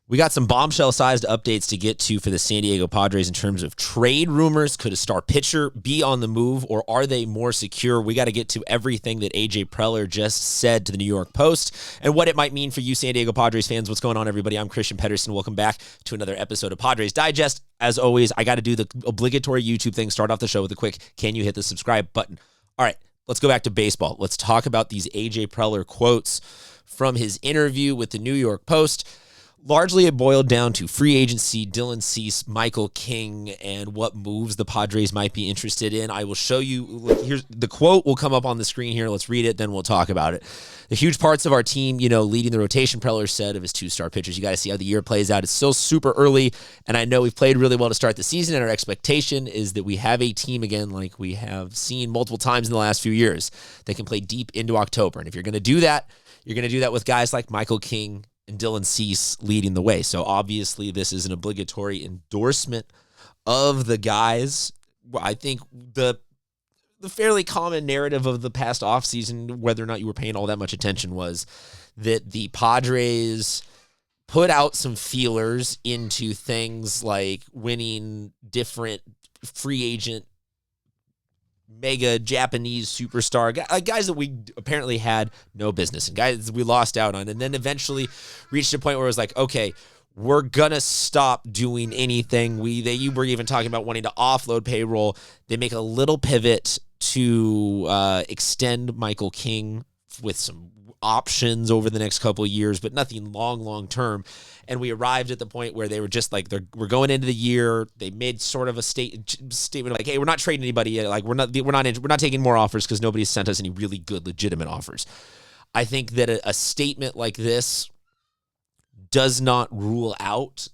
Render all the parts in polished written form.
We got some bombshell-sized updates to get to for the San Diego Padres in terms of trade rumors. Could a star pitcher be on the move, or are they more secure? We got to get to everything that AJ Preller just said to the New York Post and what it might mean for you San Diego Padres fans. What's going on, everybody? I'm Christian Peterson. Welcome back to another episode of Padres Digest. As always, I got to do the obligatory YouTube thing. Start off the show with a quick, can you hit the subscribe button? All right, let's go back to baseball. Let's talk about these AJ Preller quotes from his interview with the New York Post. Largely, it boiled down to free agency, Dylan Cease, Michael King, and what moves the Padres might be interested in. I will show you. Here's the quote will come up on the screen here. Let's read it, then we'll talk about it. The huge parts of our team, leading the rotation, Preller said of his two-star pitchers. You got to see how the year plays out. It's still super early, and I know we've played really well to start the season, and our expectation is that we have a team again like we have seen multiple times in the last few years that can play deep into October. And if you're going to do that, you're going to do that with guys like Michael King and Dylan Cease leading the way. So obviously this is an obligatory endorsement of the guys. I think the fairly common narrative of the past offseason, whether or not you were paying all that much attention, was that the Padres put out some feelers into things like winning different free agent mega Japanese superstar guys that we apparently had no business and guys we lost out on, and then eventually reached a point where it was like, okay, we're gonna stop doing anything. You were even talking about wanting to offload payroll. They make a little pivot to extend Michael King with some options over the next couple of years, but nothing long term. And we arrived at the point where they were just like, we're going into the year. They made sort of a statement like, hey, we're not trading anybody. Like we're not taking more offers because nobody's sent us any really good, legitimate offers. I think that a statement like this does not rule out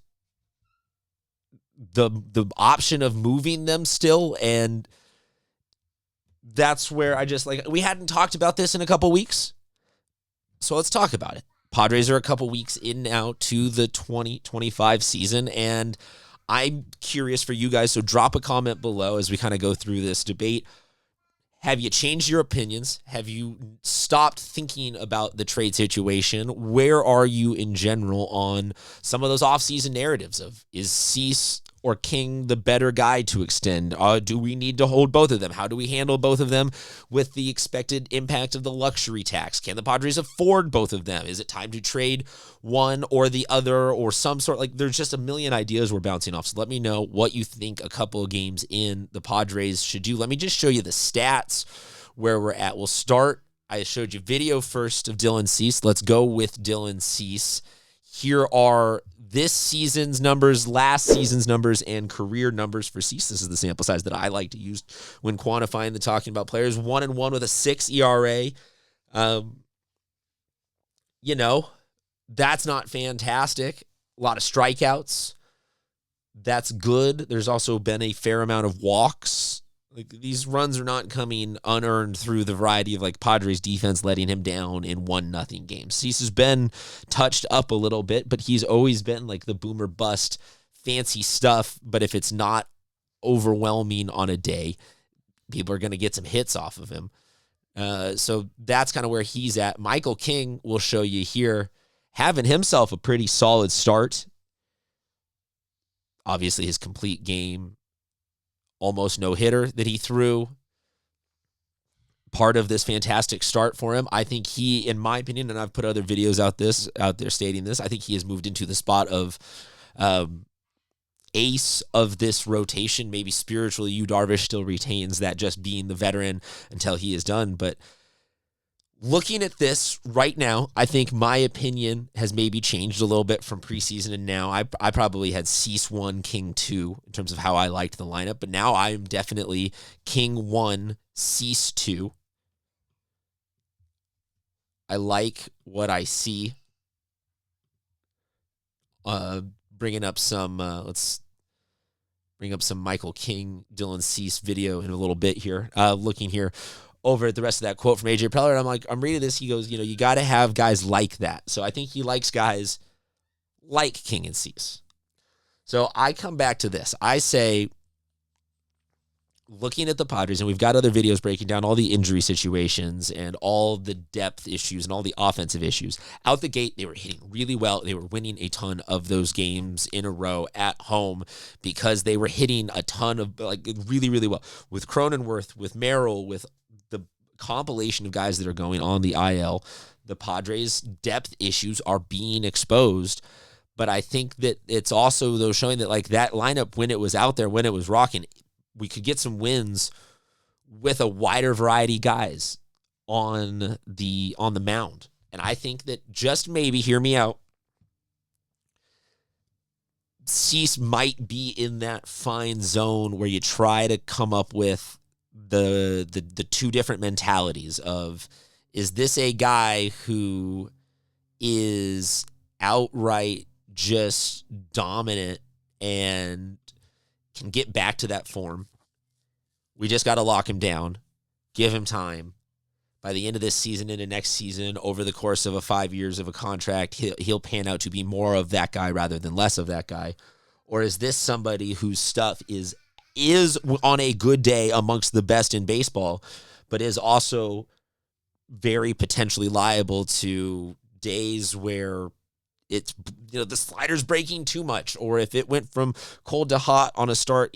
the option of moving them still. And that's where we hadn't talked about this in a couple weeks. So let's talk about it. Padres are a couple weeks in now to the 2025 season, and I'm curious for you guys, so drop a comment below as we kind of go through this debate. Have you changed your opinions? Have you stopped thinking about the trade situation? Where are you in general on some of those offseason narratives of, is Cease or King the better guy to extend? Do we need to hold both of them? How do we handle both of them with the expected impact of the luxury tax? Can the Padres afford both of them? Is it time to trade one or the other or some sort? There's just a million ideas we're bouncing off. So let me know what you think a couple of games in the Padres should do. Let me just show you the stats where we're at. We'll start. I showed you video first of Dylan Cease. Let's go with Dylan Cease. Here are this season's numbers, last season's numbers, and career numbers for Cease. This is the sample size that I like to use when quantifying the talking about players. 1-1 with a 6 ERA. That's not fantastic. A lot of strikeouts. That's good. There's also been a fair amount of walks. These runs are not coming unearned through the variety of Padres defense letting him down in 1-0 games. Cease has been touched up a little bit, but he's always been the boomer bust fancy stuff. But if it's not overwhelming on a day, people are going to get some hits off of him. So that's kind of where he's at. Michael King, we'll show you here, having himself a pretty solid start. Obviously his complete game, almost no-hitter that he threw, part of this fantastic start for him. I think he, in my opinion, and I've put other videos out there stating this, I think he has moved into the spot of ace of this rotation. Maybe spiritually, Yu Darvish still retains that just being the veteran until he is done. But looking at this right now, I think my opinion has maybe changed a little bit from preseason and now. I probably had Cease 1, King 2 in terms of how I liked the lineup, but now I'm definitely King 1, Cease 2. I like what I see. Bringing up some, let's bring up some Michael King, Dylan Cease video in a little bit here. Looking here over at the rest of that quote from AJ Preller, and I'm reading this. He goes, you got to have guys like that. So I think he likes guys like King and Cease. So I come back to this. I say looking at the Padres, and we've got other videos breaking down all the injury situations and all the depth issues and all the offensive issues. Out the gate, they were hitting really well. They were winning a ton of those games in a row at home because they were hitting a ton of, like, really, really well. With Cronenworth, with Merrill, with the compilation of guys that are going on the IL, the Padres' depth issues are being exposed. But I think that it's also, though, showing that, like, that lineup, when it was out there, when it was rocking, we could get some wins with a wider variety of guys on the mound. And I think that, just maybe, hear me out, Cease might be in that fine zone where you try to come up with the two different mentalities of, is this a guy who is outright just dominant and can get back to that form? We just got to lock him down, give him time. By the end of this season, into next season, over the course of 5 years of a contract, he'll pan out to be more of that guy rather than less of that guy. Or is this somebody whose stuff is on a good day amongst the best in baseball, but is also very potentially liable to days where it's, the slider's breaking too much, or if it went from cold to hot on a start,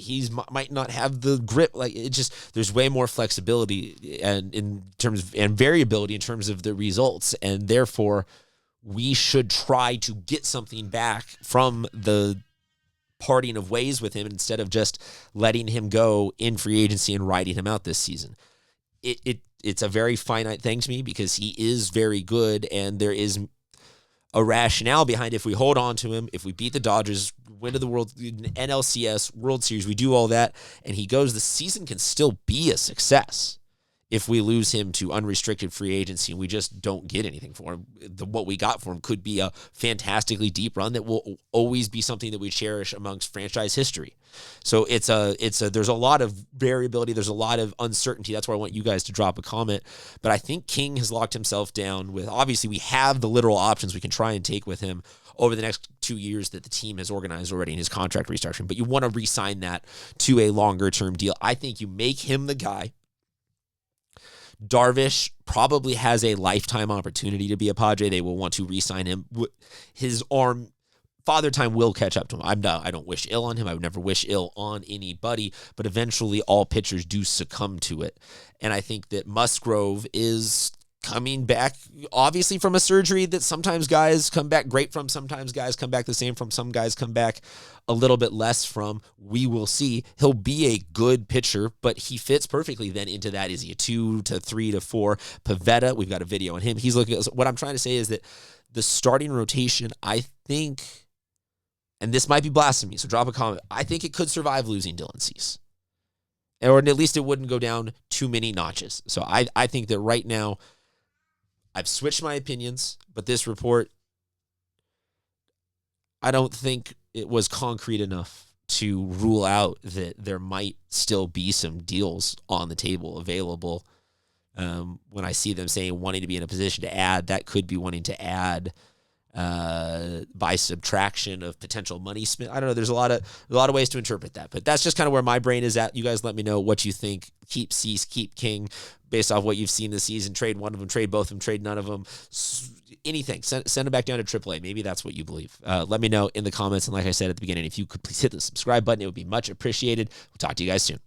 might not have the grip. Like, it just, there's way more flexibility and variability in terms of the results, and therefore we should try to get something back from the parting of ways with him instead of just letting him go in free agency and riding him out this season. It's a very finite thing to me because he is very good, and there is a rationale behind, if we hold on to him, if we beat the Dodgers, win to the NLCS, World Series, we do all that, and he goes, the season can still be a success. If we lose him to unrestricted free agency and we just don't get anything for him, what we got for him could be a fantastically deep run that will always be something that we cherish amongst franchise history. So there's a lot of variability. There's a lot of uncertainty. That's why I want you guys to drop a comment. But I think King has locked himself down with, obviously we have the literal options we can try and take with him over the next 2 years that the team has organized already in his contract restructuring. But you want to re-sign that to a longer-term deal. I think you make him the guy. Darvish probably has a lifetime opportunity to be a Padre. They will want to re-sign him. His arm, Father Time will catch up to him. I don't wish ill on him. I would never wish ill on anybody, but eventually all pitchers do succumb to it. And I think that Musgrove is coming back, obviously, from a surgery that sometimes guys come back great from, sometimes guys come back the same from, some guys come back a little bit less from. We will see. He'll be a good pitcher, but he fits perfectly then into that. Is he a 2 to 3 to 4? Pivetta, we've got a video on him. He's looking. What I'm trying to say is that the starting rotation, I think, and this might be blasphemy, so drop a comment, I think it could survive losing Dylan Cease. Or at least it wouldn't go down too many notches. So I think that right now, I've switched my opinions, but this report, I don't think it was concrete enough to rule out that there might still be some deals on the table available. When I see them saying wanting to be in a position to add, that could be wanting to add by subtraction of potential money spent. I don't know. There's a lot of ways to interpret that, but that's just kind of where my brain is at. You guys let me know what you think. Keep Cease, keep King, based off what you've seen this season. Trade one of them, trade both of them, trade none of them. Anything. Send them back down to AAA. Maybe that's what you believe. Let me know in the comments. And like I said at the beginning, if you could please hit the subscribe button, it would be much appreciated. We'll talk to you guys soon.